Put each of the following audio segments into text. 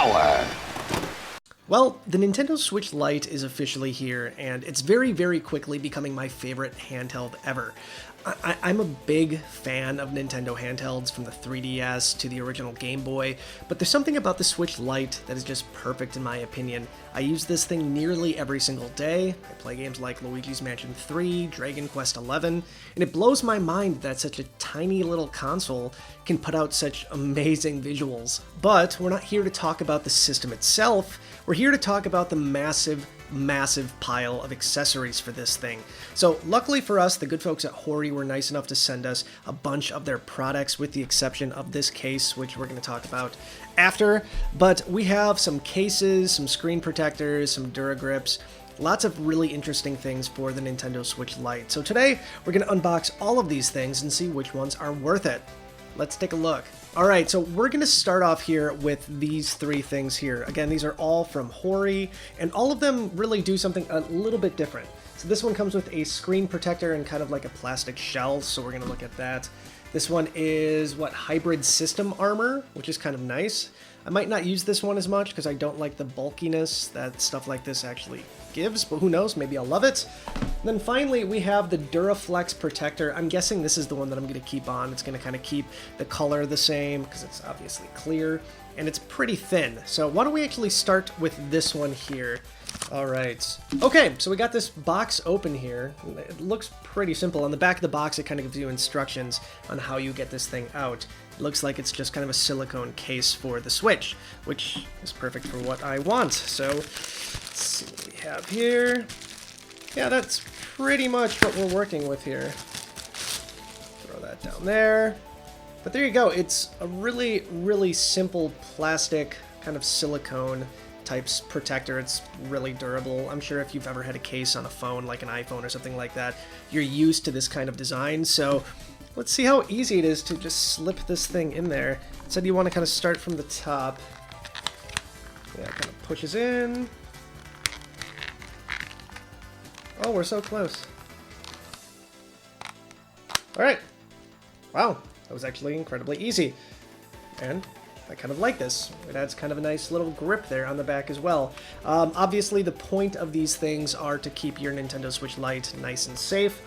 power. Well, the Nintendo Switch Lite is officially here, and it's very, very quickly becoming my favorite handheld ever. I'm a big fan of Nintendo handhelds, from the 3DS to the original Game Boy, but there's something about the Switch Lite that is just perfect in my opinion. I use this thing nearly every single day. I play games like Luigi's Mansion 3, Dragon Quest XI, and it blows my mind that such a tiny little console can put out such amazing visuals. But we're not here to talk about the system itself, we're here to talk about the massive pile of accessories for this thing. So luckily for us, the good folks at HORI were nice enough to send us a bunch of their products, with the exception of this case, which we're going to talk about after. But we have some cases, some screen protectors, some Dura grips, lots of really interesting things for the Nintendo Switch Lite. So today we're going to unbox all of these things and see which ones are worth it. Let's take a look. Alright, so we're going to start off here with these three things here. Again, these are all from HORI, and all of them really do something a little bit different. So this one comes with a screen protector and kind of like a plastic shell, so we're going to look at that. This one is, hybrid system armor, which is kind of nice. I might not use this one as much because I don't like the bulkiness that stuff like this actually gives, but who knows, maybe I'll love it. And then finally, we have the Duraflex protector. I'm guessing this is the one that I'm going to keep on. It's going to kind of keep the color the same because it's obviously clear, and it's pretty thin. So why don't we actually start with this one here. All right. Okay, so we got this box open here. It looks pretty simple. On the back of the box, it kind of gives you instructions on how you get this thing out. It looks like it's just kind of a silicone case for the Switch, which is perfect for what I want. So let's see what we have here. Yeah, that's pretty much what we're working with here. Throw that down there. But there you go. It's a really, really simple plastic kind of silicone types protector. It's really durable. I'm sure if you've ever had a case on a phone, like an iPhone or something like that, you're used to this kind of design. So let's see how easy it is to just slip this thing in there. It said you want to kind of start from the top. Yeah, it kind of pushes in. Oh, we're so close. Alright. Wow, that was actually incredibly easy. And I kind of like this. It adds kind of a nice little grip there on the back as well. Obviously, the point of these things are to keep your Nintendo Switch Lite nice and safe.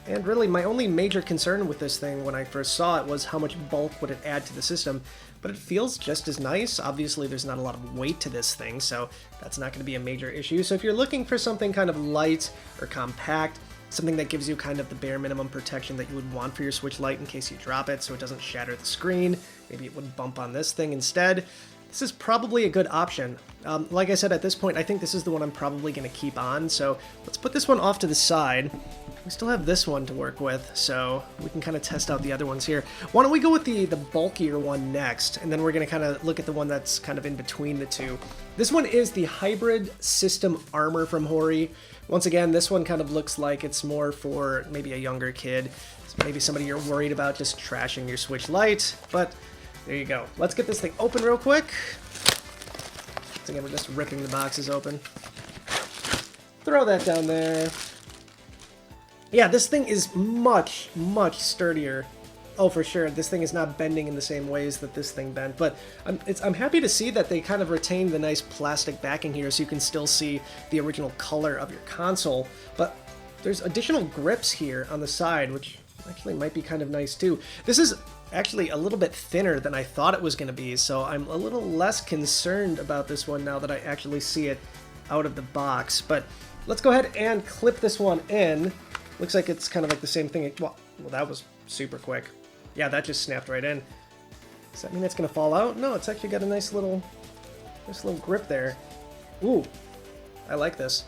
And really, my only major concern with this thing when I first saw it was how much bulk would it add to the system. But it feels just as nice. Obviously, there's not a lot of weight to this thing, so that's not going to be a major issue. So if you're looking for something kind of light or compact, something that gives you kind of the bare minimum protection that you would want for your Switch Lite in case you drop it so it doesn't shatter the screen, maybe it would bump on this thing instead, this is probably a good option. Like I said, at this point, I think this is the one I'm probably going to keep on, so let's put this one off to the side. We still have this one to work with, so we can kind of test out the other ones here. Why don't we go with the bulkier one next, and then we're going to kind of look at the one that's kind of in between the two. This one is the Hybrid System Armor from HORI. Once again, this one kind of looks like it's more for maybe a younger kid, maybe somebody you're worried about just trashing your Switch Lite, but there you go. Let's get this thing open real quick. Once again, we're just ripping the boxes open. Throw that down there. Yeah, this thing is much sturdier. Oh, for sure, this thing is not bending in the same ways that this thing bent, but I'm happy to see that they kind of retained the nice plastic backing here so you can still see the original color of your console, but there's additional grips here on the side, which actually might be kind of nice too. This is actually a little bit thinner than I thought it was going to be, so I'm a little less concerned about this one now that I actually see it out of the box, but let's go ahead and clip this one in. Looks like it's kind of like the same thing. Well, that was super quick. Yeah, that just snapped right in. Does that mean it's going to fall out? No, it's actually got a nice little grip there. Ooh, I like this.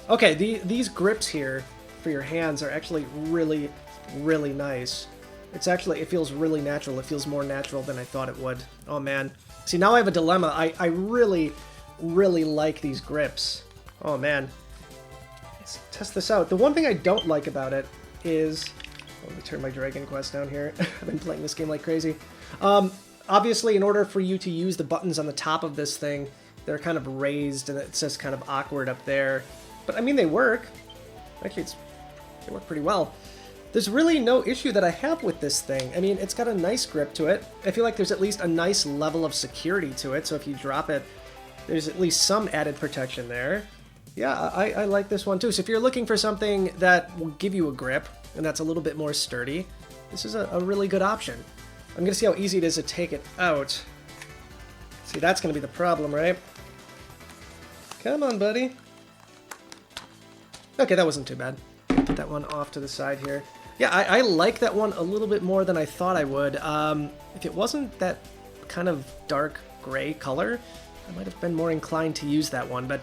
Okay, these grips here for your hands are actually really nice. It feels really natural. It feels more natural than I thought it would. Oh man. See, now I have a dilemma. I really like these grips. Oh man. Let's test this out. The one thing I don't like about it is... Let me turn my Dragon Quest down here. I've been playing this game like crazy. Obviously, in order for you to use the buttons on the top of this thing, they're kind of raised, and it's just kind of awkward up there. But, I mean, they work. Actually, they work pretty well. there's really no issue that I have with this thing. I mean, it's got a nice grip to it. I feel like there's at least a nice level of security to it, so if you drop it, there's at least some added protection there. Yeah, I like this one too. So if you're looking for something that will give you a grip, and that's a little bit more sturdy, this is a really good option. I'm going to see how easy it is to take it out. See, that's going to be the problem, right? Come on, buddy. Okay, that wasn't too bad. Put that one off to the side here. Yeah, I like that one a little bit more than I thought I would. If it wasn't that kind of dark gray color, I might have been more inclined to use that one. But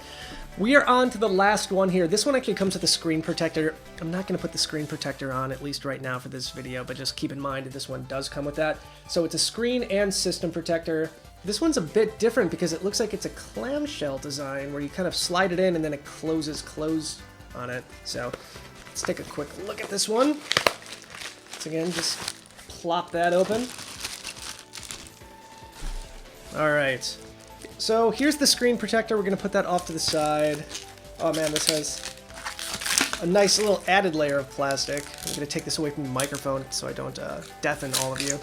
we are on to the last one here. This one actually comes with a screen protector. I'm not going to put the screen protector on, at least right now for this video, but just keep in mind that this one does come with that. So it's a screen and system protector. This one's a bit different because it looks like it's a clamshell design where you kind of slide it in and then it closes close on it. So let's take a quick look at this one. Once again, just plop that open. All right. So here's the screen protector. We're going to put that off to the side. Oh man, this has a nice little added layer of plastic. I'm going to take this away from the microphone so I don't deafen all of you.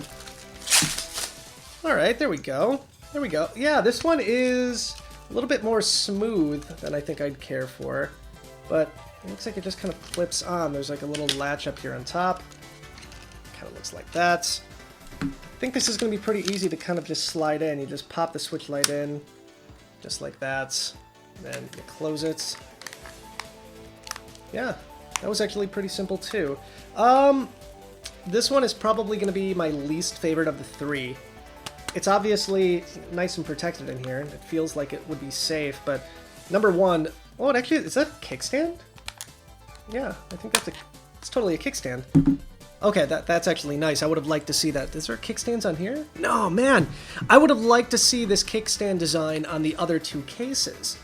All right, there we go. There we go. Yeah, this one is a little bit more smooth than I think I'd care for, but it looks like it just kind of clips on. There's like a little latch up here on top. Kind of looks like that. I think this is going to be pretty easy to kind of just slide in. You just pop the Switch Lite in, just like that, and then you close it. Yeah, that was actually pretty simple too. This one is probably going to be my least favorite of the three. It's obviously nice and protected in here. It feels like it would be safe, but number one, oh, it actually, is that a kickstand? Yeah, I think it's totally a kickstand. Okay, that's actually nice. I would have liked to see that. Is there kickstands on here? No, man. I would have liked to see this kickstand design on the other two cases.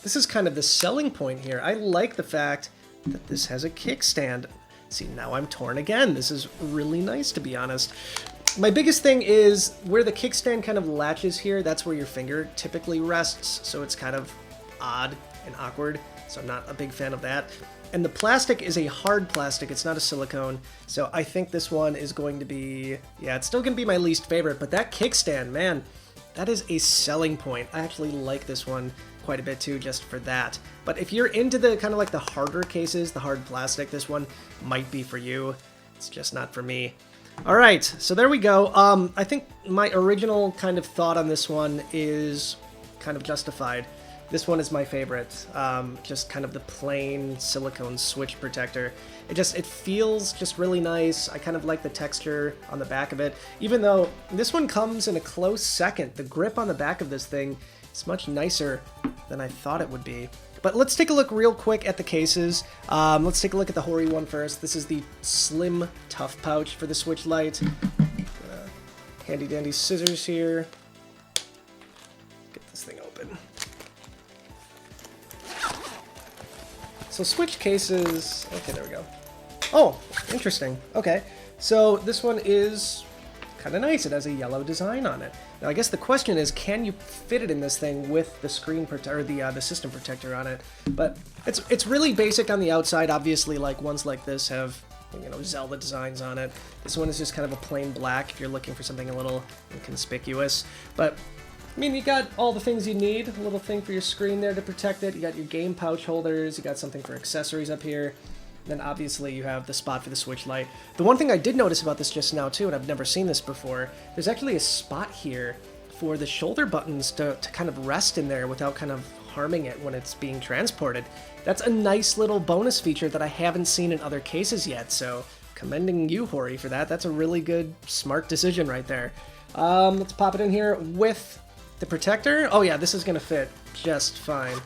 This is kind of the selling point here. I like the fact that this has a kickstand. See, now I'm torn again. This is really nice, to be honest. My biggest thing is where the kickstand kind of latches here, that's where your finger typically rests, so it's kind of odd and awkward, so I'm not a big fan of that. And the plastic is a hard plastic, it's not a silicone, so I think this one is going to be, yeah, it's still going to be my least favorite, but that kickstand, man, that is a selling point. I actually like this one quite a bit too, just for that. But if you're into the kind of like the harder cases, the hard plastic, this one might be for you. It's just not for me. All right, so there we go. I think my original kind of thought on this one is kind of justified. This one is my favorite. Just kind of the plain silicone switch protector. It feels just really nice. I kind of like the texture on the back of it. Even though this one comes in a close second. The grip on the back of this thing is much nicer than I thought it would be. But let's take a look real quick at the cases. Let's take a look at the HORI one first. This is the slim tough pouch for the Switch Lite. Handy dandy scissors here. Get this thing open. So Switch cases, okay, there we go. Oh, interesting. Okay, so this one is kind of nice. It has a yellow design on it. Now I guess the question is, can you fit it in this thing with the screen protector, or the system protector on it? But it's really basic on the outside. Obviously, like ones like this have, you know, Zelda designs on it. This one is just kind of a plain black if you're looking for something a little inconspicuous. But I mean, you got all the things you need. A little thing for your screen there to protect it. You got your game pouch holders. You got something for accessories up here. Then obviously you have the spot for the Switch Lite. The one thing I did notice about this just now too, and I've never seen this before, there's actually a spot here for the shoulder buttons to kind of rest in there without kind of harming it when it's being transported. That's a nice little bonus feature that I haven't seen in other cases yet, so commending you, HORI, for that. That's a really good, smart decision right there. Let's pop it in here with the protector. Oh yeah, this is gonna fit just fine.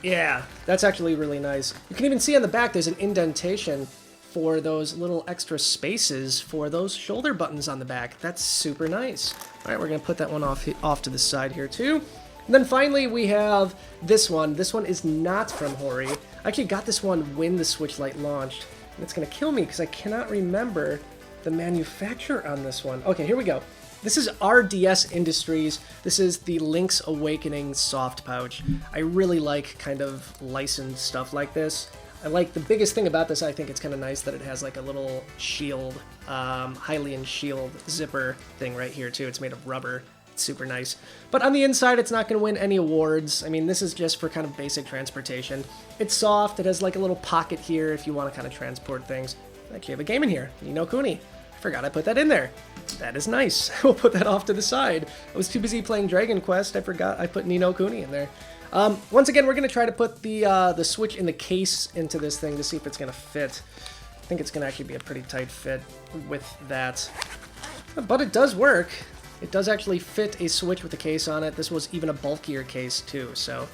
Yeah, that's actually really nice. You can even see on the back there's an indentation for those little extra spaces for those shoulder buttons on the back. That's super nice. All right, we're gonna put that one off to the side here too. And then finally we have this one. This one is not from HORI. I actually got this one when the Switch Lite launched. And it's gonna kill me because I cannot remember the manufacturer on this one. Okay, here we go. This is RDS Industries. This is the Link's Awakening soft pouch. I really like kind of licensed stuff like this. I like the biggest thing about this, I think it's kind of nice that it has like a little shield, Hylian shield zipper thing right here too. It's made of rubber. It's super nice. But on the inside, it's not going to win any awards. I mean, this is just for kind of basic transportation. It's soft. It has like a little pocket here if you want to kind of transport things. I actually have a game in here, Ni no Kuni. I forgot I put that in there. That is nice. We'll put that off to the side. I was too busy playing Dragon Quest. I forgot I put Ni no Kuni in there. Once again, we're going to try to put the Switch in the case into this thing to see if it's going to fit. I think it's going to actually be a pretty tight fit with that. But it does work. It does actually fit a Switch with a case on it. This was even a bulkier case too, so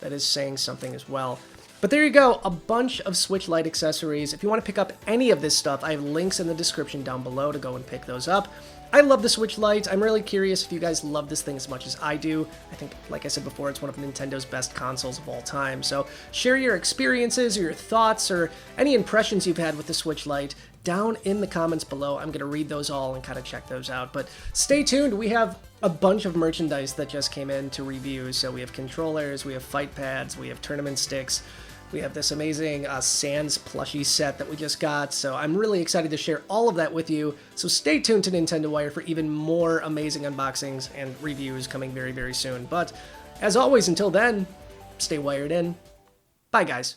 that is saying something as well. But there you go, a bunch of Switch Lite accessories. If you want to pick up any of this stuff, I have links in the description down below to go and pick those up. I love the Switch Lite. I'm really curious if you guys love this thing as much as I do. I think, like I said before, it's one of Nintendo's best consoles of all time. So share your experiences or your thoughts or any impressions you've had with the Switch Lite down in the comments below. I'm going to read those all and kind of check those out. But stay tuned. We have a bunch of merchandise that just came in to review. So we have controllers, we have fight pads, we have tournament sticks. We have this amazing Sans plushie set that we just got, so I'm really excited to share all of that with you. So stay tuned to Nintendo Wire for even more amazing unboxings and reviews coming very, very soon. But as always, until then, stay wired in. Bye, guys.